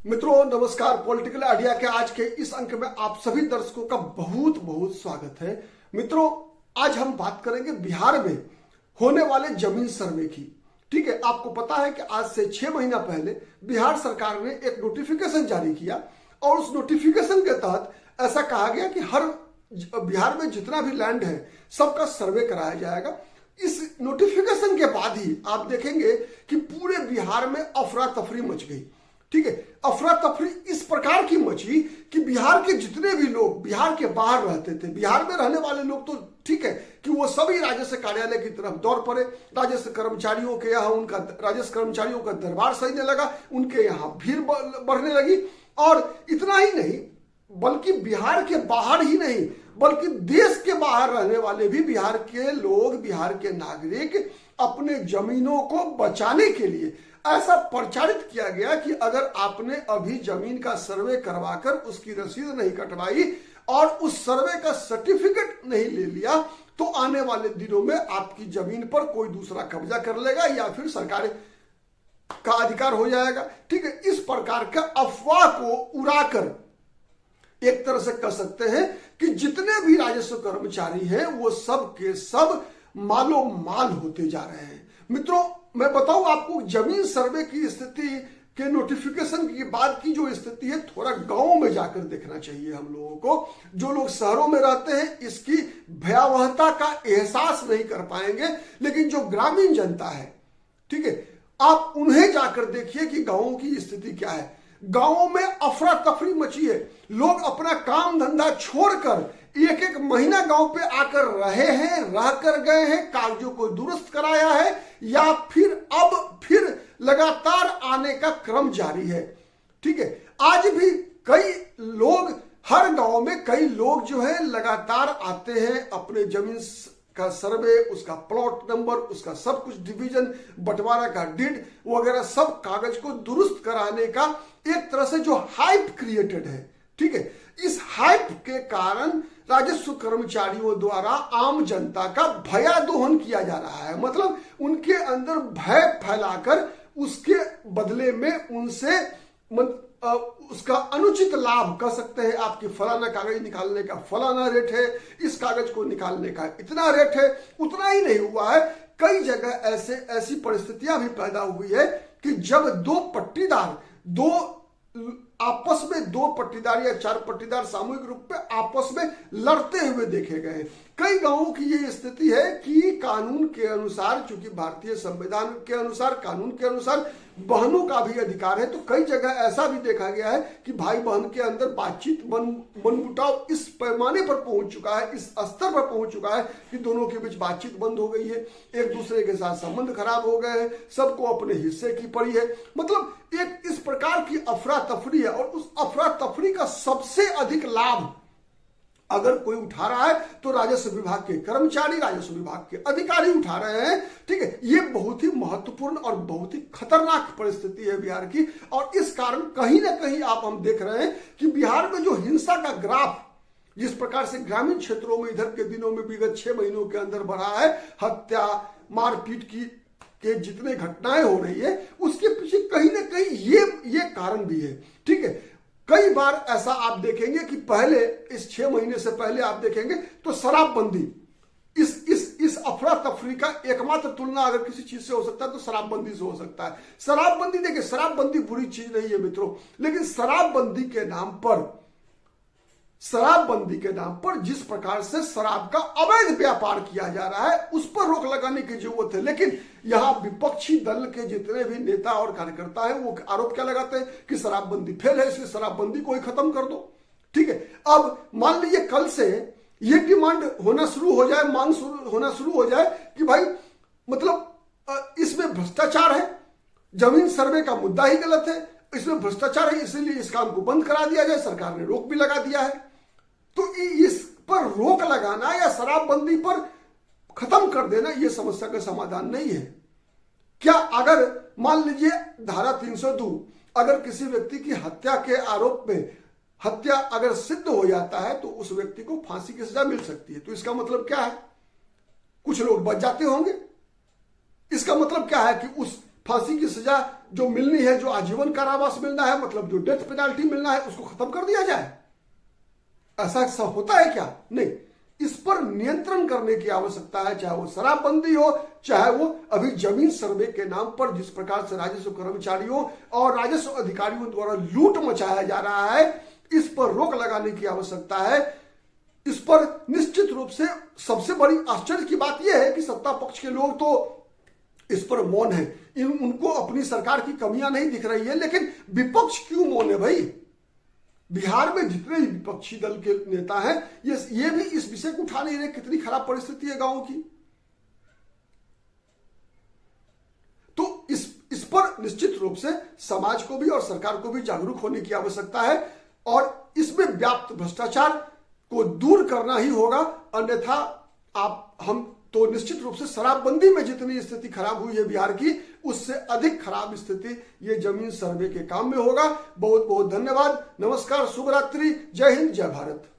मित्रों नमस्कार। Political idea के आज के इस अंक में आप सभी दर्शकों का बहुत बहुत स्वागत है। मित्रों आज हम बात करेंगे बिहार में होने वाले जमीन सर्वे की। ठीक है, आपको पता है कि आज से 6 महीना पहले बिहार सरकार ने एक नोटिफिकेशन जारी किया और उस नोटिफिकेशन के तहत ऐसा कहा गया कि हर बिहार में जितना भी लैंड है सबका सर्वे कराया जाएगा। इस नोटिफिकेशन के बाद ही आप देखेंगे कि पूरे बिहार में अफरा तफरी मच गई। ठीक है, अफरा तफरी इस प्रकार की मची कि बिहार के जितने भी लोग बिहार के बाहर रहते थे, बिहार में रहने वाले लोग तो ठीक है कि वो सभी राजस्व कार्यालय की तरफ दौड़ पड़े। राजस्व कर्मचारियों के यहाँ उनका राजस्व कर्मचारियों का दरबार सजने लगा, उनके यहाँ भीड़ बढ़ने लगी। और इतना ही नहीं बल्कि बिहार के बाहर ही नहीं बल्कि देश के बाहर रहने वाले भी बिहार के लोग, बिहार के नागरिक अपने जमीनों को बचाने के लिए ऐसा प्रचारित किया गया कि अगर आपने अभी जमीन का सर्वे करवाकर उसकी रसीद नहीं कटवाई और उस सर्वे का सर्टिफिकेट नहीं ले लिया तो आने वाले दिनों में आपकी जमीन पर कोई दूसरा कब्जा कर लेगा या फिर सरकार का अधिकार हो जाएगा। ठीक है, इस प्रकार का अफवाह को उड़ाकर एक तरह से कह सकते हैं कि जितने भी राजस्व कर्मचारी हैं वो सब के सब मालो माल होते जा रहे हैं। मित्रों मैं बताऊं आपको, जमीन सर्वे की स्थिति के नोटिफिकेशन के बाद की जो स्थिति है थोड़ा गांवों में जाकर देखना चाहिए हम लोगों को। जो लोग शहरों में रहते हैं इसकी भयावहता का एहसास नहीं कर पाएंगे, लेकिन जो ग्रामीण जनता है, ठीक है, आप उन्हें जाकर देखिए कि गांवों की स्थिति क्या है। गांवों में अफरा तफरी मची है, लोग अपना काम धंधा छोड़कर एक एक महीना गांव पे आकर रहे हैं, रह कर गए हैं, कागजों को दुरुस्त कराया है या फिर अब फिर लगातार आने का क्रम जारी है। ठीक है, आज भी कई लोग हर गांव में कई लोग जो है लगातार आते हैं अपने जमीन का सर्वे, उसका प्लॉट नंबर, उसका सब कुछ डिवीजन बंटवारा का डीड वगैरह सब कागज को दुरुस्त कराने का एक तरह से जो हाइप क्रिएटेड है। ठीक है, इस हाइप के कारण राजस्व कर्मचारियों द्वारा आम जनता का भयादोहन किया जा रहा है। मतलब उनके अंदर भय फैलाकर उसके बदले में उनसे उसका अनुचित लाभ कर सकते हैं। आपके फलाना कागज निकालने का फलाना रेट है, इस कागज को निकालने का इतना रेट है। उतना ही नहीं हुआ है, कई जगह ऐसी परिस्थितियां भी पैदा हुई है कि जब दो पट्टीदार आपस में दो पट्टीदार या चार पट्टीदार सामूहिक रूप में आपस में लड़ते हुए देखे गए। कई गांवों की ये स्थिति है कि कानून के अनुसार, चूंकि भारतीय संविधान के अनुसार, कानून के अनुसार बहनों का भी अधिकार है, तो कई जगह ऐसा भी देखा गया है कि भाई बहन के अंदर बातचीत मनमुटाव इस पैमाने पर पहुंच चुका है, इस स्तर पर पहुंच चुका है कि दोनों के बीच बातचीत बंद हो गई है, एक दूसरे के साथ संबंध खराब हो गए हैं, सबको अपने हिस्से की पड़ी है। मतलब एक इस प्रकार की अफरा तफरी है और उस अफरा तफरी का सबसे अधिक लाभ अगर कोई उठा रहा है तो राजस्व विभाग के कर्मचारी, राजस्व विभाग के अधिकारी उठा रहे हैं। ठीक है, ये बहुत ही महत्वपूर्ण और बहुत ही खतरनाक परिस्थिति है बिहार की। और इस कारण कहीं ना कहीं हम देख रहे हैं कि बिहार में जो हिंसा का ग्राफ जिस प्रकार से ग्रामीण क्षेत्रों में इधर के दिनों में विगत 6 महीनों के अंदर बढ़ा है, हत्या मारपीट के जितने घटनाएं हो रही है उसके पीछे कहीं ना कहीं ये कारण भी है। ठीक है, कई बार ऐसा आप देखेंगे कि पहले इस 6 महीने से पहले आप देखेंगे तो शराबबंदी इस अफरा तफरी का एकमात्र तुलना अगर किसी चीज से हो सकता है तो शराबबंदी से हो सकता है। शराबबंदी देखिए, शराबबंदी बुरी चीज नहीं है मित्रों, लेकिन शराबबंदी के नाम पर जिस प्रकार से शराब का अवैध व्यापार किया जा रहा है उस पर रोक लगाने की जरूरत है। लेकिन यहां विपक्षी दल के जितने भी नेता और कार्यकर्ता हैं वो आरोप क्या लगाते हैं कि शराबबंदी फेल है, इसलिए शराबबंदी को ही खत्म कर दो। ठीक है, अब मान लीजिए कल से ये डिमांड होना शुरू हो जाए, मांग होना शुरू हो जाए कि भाई मतलब इसमें भ्रष्टाचार है, जमीन सर्वे का मुद्दा ही गलत है, इसमें भ्रष्टाचार है, इसलिए इस काम को बंद करा दिया जाए। सरकार ने रोक भी लगा दिया है, तो इस पर रोक लगाना या शराबबंदी पर खत्म कर देना यह समस्या का समाधान नहीं है। क्या अगर मान लीजिए धारा 302 अगर किसी व्यक्ति की हत्या के आरोप में हत्या अगर सिद्ध हो जाता है तो उस व्यक्ति को फांसी की सजा मिल सकती है, तो इसका मतलब क्या है? कुछ लोग बच जाते होंगे। इसका मतलब क्या है कि उस फांसी की सजा जो मिलनी है, जो आजीवन कारावास मिलना है, मतलब जो डेथ पेनाल्टी मिलना है, उसको खत्म कर दिया जाए? ऐसा सब होता है क्या? नहीं, इस पर नियंत्रण करने की आवश्यकता है। चाहे वो शराबबंदी हो, चाहे वो अभी जमीन सर्वे के नाम पर जिस प्रकार से राजस्व कर्मचारियों और राजस्व अधिकारियों द्वारा लूट मचाया जा रहा है, इस पर रोक लगाने की आवश्यकता है। इस पर निश्चित रूप से सबसे बड़ी आश्चर्य की बात यह है कि सत्ता पक्ष के लोग तो इस पर मौन है, उनको अपनी सरकार की कमियां नहीं दिख रही है, लेकिन विपक्ष क्यों मौन है भाई? बिहार में जितने विपक्षी दल के नेता हैं ये भी इस विषय को उठा नहीं रहे। कितनी खराब परिस्थिति है गांव की। तो इस पर निश्चित रूप से समाज को भी और सरकार को भी जागरूक होने की आवश्यकता है और इसमें व्याप्त भ्रष्टाचार को दूर करना ही होगा। अन्यथा हम तो निश्चित रूप से शराबबंदी में जितनी स्थिति खराब हुई है बिहार की, उससे अधिक खराब स्थिति ये जमीन सर्वे के काम में होगा। बहुत बहुत धन्यवाद। नमस्कार, शुभ रात्रि, जय हिंद, जय भारत।